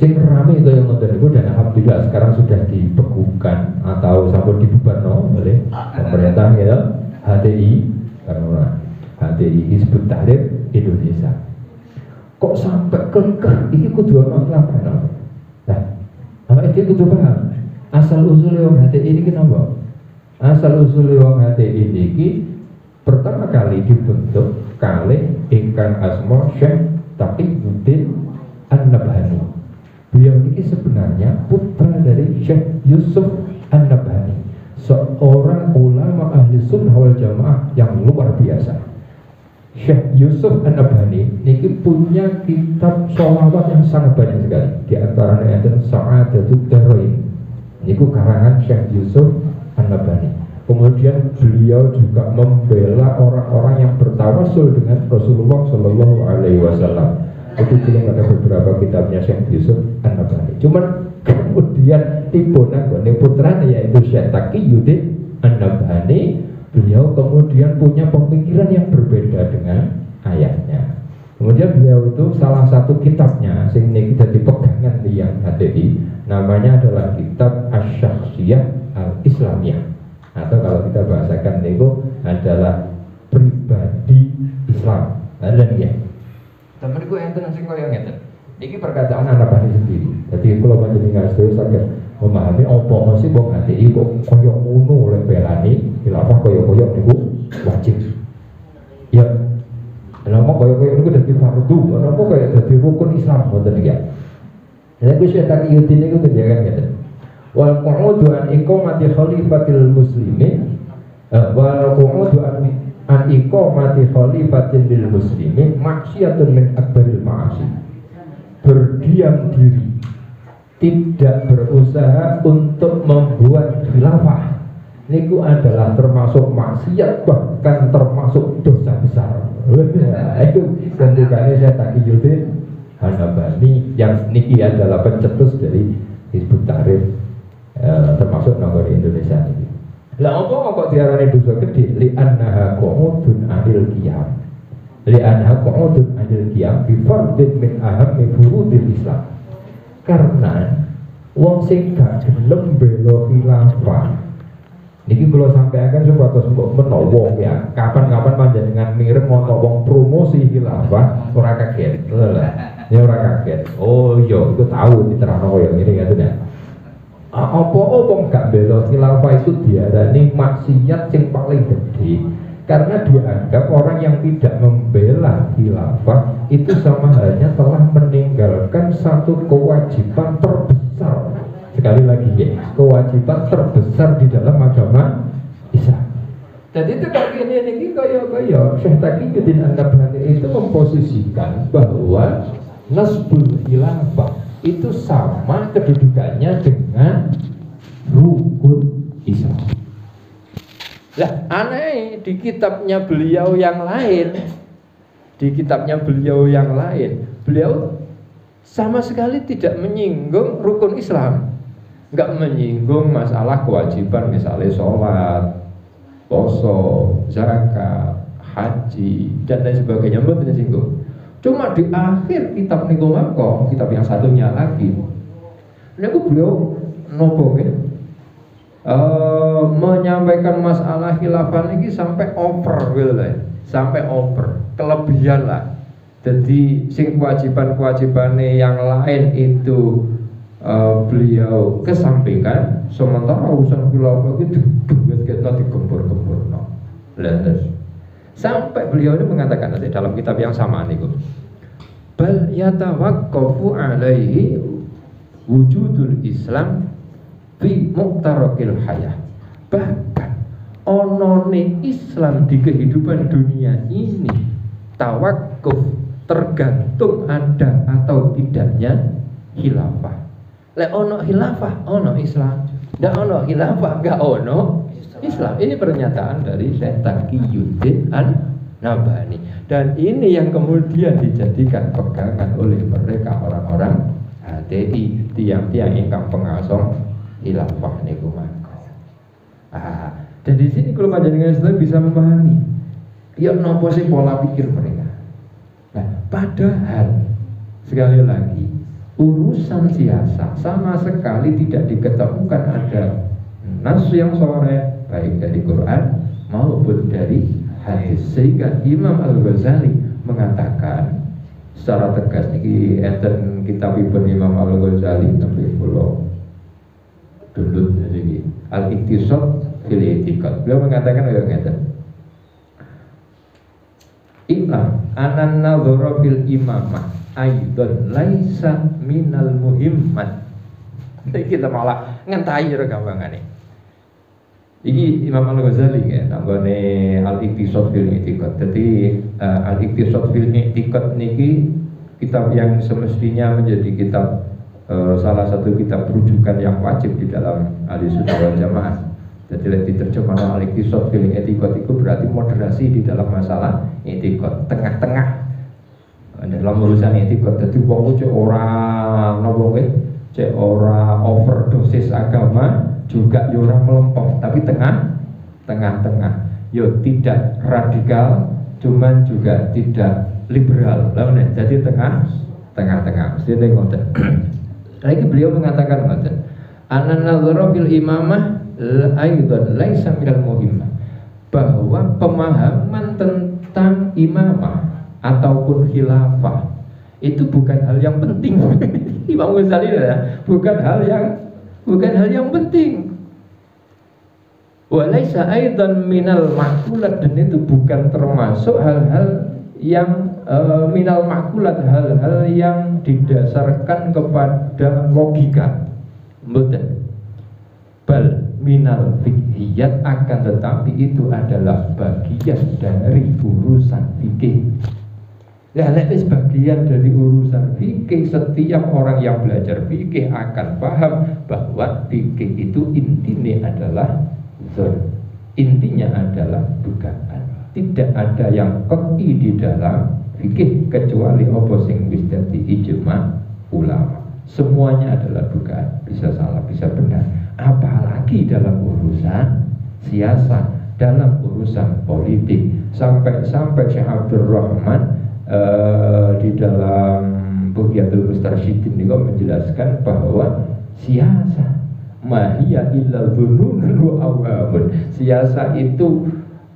Sing rame itu yang ngoten niku dan alhamdulillah sekarang sudah dibekukan atau sampun dibubarno oleh pemerintah ya HTI karena HTI Hizbut Tahrir Indonesia. Kok sampai kengkeh iki kudu ana laporan. Nah, awake dhewe kudu paham asal usul wong HTI ini kenapa? Asal usul wong HTI iki pertama kali dibentuk kalih ingkang asma Syekh Taqiyuddin An-Nabhani. Beliau ini sebenarnya putra dari Syekh Yusuf An-Nabhani, seorang ulama ahli sunnah wal jamaah yang luar biasa. Syekh Yusuf An-Nabhani ini punya kitab sholawat yang sangat banyak sekali. Di antaranya ada Sa'adatud Darain. Ini karangan Syekh Yusuf An-Nabhani. Kemudian beliau juga membela orang-orang yang bertawasul dengan Rasulullah Shallallahu Alaihi Wasallam. Itu belum ada beberapa kitabnya Syekh Yusuf An-Nabhani. Cuman kemudian tiba nggone putranya yaitu Syekh Taqiyuddin An-Nabhani, beliau kemudian punya pemikiran yang berbeda dengan ayahnya. Kemudian beliau itu salah satu kitabnya sing niki dadi pegangan tiyang HTI, namanya adalah kitab Asy-Syakhsiyah Al-Islamiyah, atau kalau kita bahasakan niku adalah pribadi Islam. Lan ya. Temenku enten sing koyo ngeten. Iki perkataan An-Nabhani sendiri. Jadi kalau panjenengan sedaya saged memahami apa sih wong HTI kok koyo ngono oleh belani khilafah koyo-koyo niku wajib. Ya. Lha mau koyo-koyo niku dadi fardu, apa koyo dadi rukun Islam ngoten iki ya. Lha kuwi Syekh Taqiyuddin niku kenjakan ngeten. Wal qu'udu an iqamati khalifatil muslimin wal qu'udu an iqamati khalifatin lil muslimin maksiatun min akbaril ma'asi. Berdiam diri, tidak berusaha untuk membuat khilafah, niku adalah termasuk maksiat, bahkan termasuk dosa besar. Itu tentukannya Syekh Taqiyuddin An-Nabhani yang niki adalah pencetus dari Hizbut Tahrir, termasuk nomor Indonesia ini. Lah apa kok diarani dosa gede? Li annaha qu'udun anil qiyam. Li annaha qu'udun anil qiyam bi fardin min ahammi furudil Islam. Karena wong sing gak gelem bela khilafah niki kula sampaikan supados menawa ya, kapan-kapan panjenengan mireng ana wong promosi khilafah ora kaget. Ya ora kaget. Oh iya, itu tahu diterangno koyo ngene ya ya. Apa-apa gak bela khilafah itu diarani maksiat yang paling gede, karena dianggap orang yang tidak membela khilafah itu sama halnya telah meninggalkan satu kewajiban terbesar. Sekali lagi ya, kewajiban terbesar di dalam agama Islam. Jadi itu kaki ini kaya Syekh Taqiyuddin An-Nabhani itu memposisikan bahwa nasbul khilafah itu sama kedudukannya dengan rukun Islam. Lah aneh di kitabnya beliau yang lain, beliau sama sekali tidak menyinggung rukun Islam, nggak menyinggung masalah kewajiban misalnya sholat, poso, zakat, haji dan lain sebagainya, mboten singgung. Cuma di akhir kitab niku mangko, kitab yang satunya lagi, niku beliau nopo menyampaikan masalah khilafah ini sampai over gitu lah, sampai over, kelebihan lah. Jadi sing kewajiban-kewajibannya yang lain itu beliau kesampingkan, sementara urusan khilafah itu digembur-gembur no. Sampai beliau ini mengatakan nanti dalam kitab yang sama niku, bal yatawaqqafu alaihi wujudul Islam fi muqtarakil hayah. Bahkan onone Islam di kehidupan dunia ini tawakuf, tergantung ada atau tidaknya khilafah. Lek ono khilafah ono Islam, ndak ono khilafah enggak ono Islam. Ini pernyataan dari Syekh Taqiyuddin An-Nabhani, dan ini yang kemudian dijadikan pegangan oleh mereka orang-orang HTI, tiang-tiang ingkang pengasong khilafah niku mangko. Dan di sini kalau panjenengan sudah bisa memahami ya nopo sih pola pikir mereka. Nah, padahal sekali lagi urusan siasa sama sekali tidak diketemukan ada nas yang sore baik dari Quran maupun dari hadis, sehingga Imam Al-Ghazali mengatakan secara tegas niki enten kitabipun Imam Al-Ghazali tapi kula dudut niki Al-Iqtisad fil I'tiqad. Beliau mengatakan kayak ngeten. Iklam anan nadhara fil imamah aidan laisa minal muhimmat. Iki kita malah ngentahi gampangane. Iki Imam Al-Ghazali ya, nanggone Al-Iqtisad fil I'tiqad. Jadi Al-Iqtisad fil I'tiqad niki kitab yang semestinya menjadi kitab salah satu kitab rujukan yang wajib di dalam Ahlussunnah wal Jamaah. Jadi diterjemahkan Al-Iqtisad fil I'tiqad itu berarti moderasi di dalam masalah i'tiqad, tengah-tengah dalam urusan i'tiqad. Jadi wong cek ora napa cek ora overdosis agama, juga yo ora melempem, tapi tengah-tengah. Yo tidak radikal, cuman juga tidak liberal. Lah jadi tengah-tengah. Mesti ngoten. Lagi beliau mengatakan ngoten. Anan nazara fil imamah aidan laisa minal muhimmah, bahwa pemahaman tentang imamah ataupun khilafah itu bukan hal yang penting. Imam Ghazali bukan hal yang penting. Walaisa aidan minal ma'kulat, dan itu bukan termasuk hal-hal yang minal ma'kulat, hal-hal yang didasarkan kepada logika. Mboten. Bal minal fiqhiyat, akan tetapi itu adalah bagian dari urusan fikih. Nah, itu bagian dari urusan fikih. Setiap orang yang belajar fikih akan paham bahwa fikih itu intinya adalah intinya adalah dugaan. Tidak ada yang qat'i di dalam fikih kecuali apa sing wis dadi ijma ulama. Semuanya adalah dugaan, bisa salah, bisa benar. Apalagi dalam urusan siasa, dalam urusan politik. Sampai Syekh Abdul Rahman di dalam Bughyatul Mustarsyidin ini menjelaskan bahwa siasa mahiyya illa dzununun wa awhamun. Siasa itu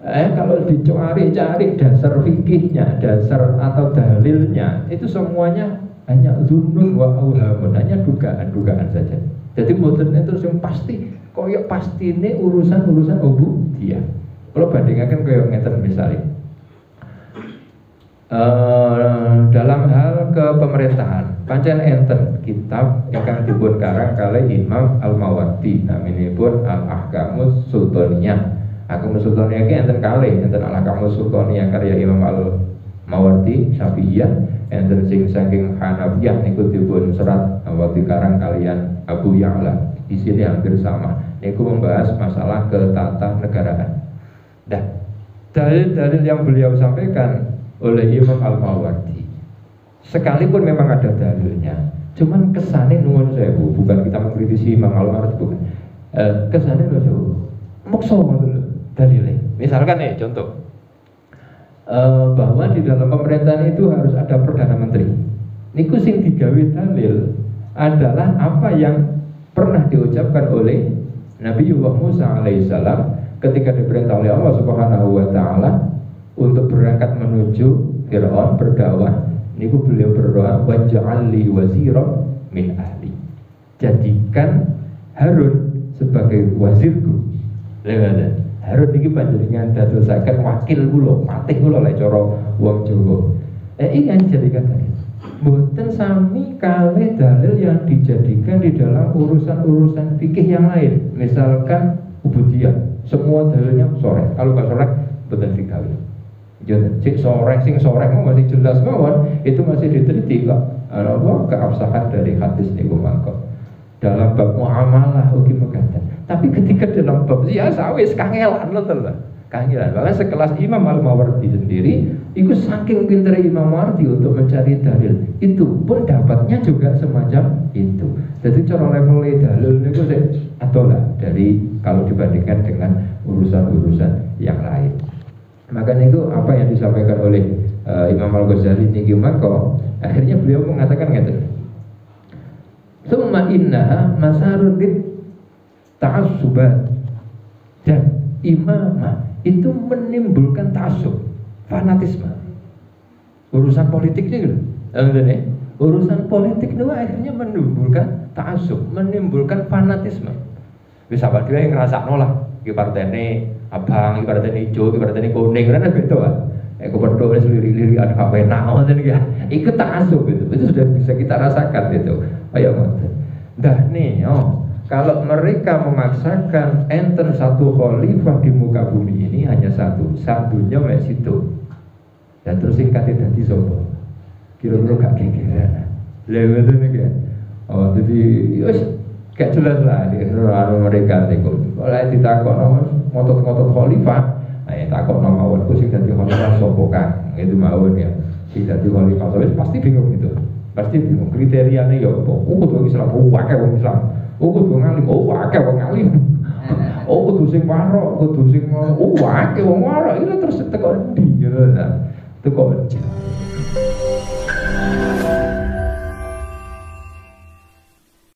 kalau dicari-cari dasar fikihnya, dasar atau dalilnya, itu semuanya hanya dzunun wa awhamun, hanya dugaan-dugaan saja. Jadi modern itu yang pasti, koyok pasti ini urusan ubudiyah. Kalau bandingkan koyok ngeten misalnya dalam hal kepemerintahan, pancen enten kitab yang dipun karang kali Imam Al-Mawardi, naminipun Al-Ahkamus Sultaniyah. Ahkamus Sultaniyah ki enten kali, enten Al-Ahkamus Sultaniyah karya Imam Al-Mawardi Syafi'iyah, enten sing saking Hanafiyah niku dipun serat awati karang kalian Abu Ya'la. Di sini hampir sama. Niku membahas masalah ketatanegaraan. Dah, dalil-dalil yang beliau sampaikan oleh Imam Al-Mawardi, sekalipun memang ada dalilnya, cuman kesannya nuwun sewu, bukan kita mengkritisi Imam Al-Mawardi, bukan. Kesannya nuwun sewu, maksa dulu dalilnya. Misalkan contoh, bahwa di dalam pemerintahan itu harus ada perdana menteri. Niku sing digawe dalil adalah apa yang pernah diucapkan oleh Nabiullah Musa alaihissalam ketika diperintah oleh Allah Subhanahu wa taala untuk berangkat menuju Fir'aun berdakwah. Niku beliau berdoa, waj'alli waziran min ahli, jadikan Harun sebagai wazirku. Harun niki panjenengan dadosaken wakil kula, patih kula lek cara wong Jawa. Iki kan jadikan dalil. Mboten sami kalih dalil yang dijadikan di dalam urusan-urusan fikih yang lain. Misalkan ubudiyah, semua dalilnya sore. Kalau nggak sore, betul digawe. Sing sore mau masih jelas mawon, itu masih diteliti kok. Apa keabsahan dari hadis niku mangko. Dalam bab muamalah ugi mekaten. Tapi ketika dalam bab siasa wis kangelan lho. Kangelan. Bahkan sekelas Imam Al-Mawardi sendiri, itu saking pintere Imam Mawardi untuk mencari dalil, itu pun dapatnya juga semacam itu. Jadi cara level dalil niku atau lah dari kalau dibandingkan dengan urusan-urusan yang lain. Makanya itu apa yang disampaikan oleh Imam Al-Ghazali tinggi mako, akhirnya beliau mengatakan ngeten. Summa innaha masarun lit ta'assubat. Dan imamah itu menimbulkan ta'assub, fanatisme. Urusan politiknya gitu. Urusan politik itu akhirnya menimbulkan ta'assub, menimbulkan fanatisme. Bisa apa dia yang ngerasa nolak, iki partene abang, iki partene hijau, iki partene kuning, kan beda kan. Kebetulan wis liri-liri ada apa enak ngoten ya. Iku ta'assub itu sudah bisa kita rasakan itu. Ayo ngoten. Dah nih, kalau mereka memaksakan enter satu khalifah di muka bumi ini hanya satunya mek situ. Dan terus singkatnya dadi sapa? Kira-kira gak gegeran. Lha ngoten iki. Jadi wis gak jelas lah di mereka niku. Oleh ditakokno ngotot-ngotot khalifah, takokno mawon ku sing dadi khalifah sapa Kang? Itu mawon ya. Sing dadi khalifah wis pasti bingung gitu. Pasti bingung kriteriane ya apa? Kudu Islam, akeh wong Islam. Kudu ngalim, akeh wong ngalim. Kudu sing warok, kudu sing akeh wong warok. Iki terus teko endi gitu. Teko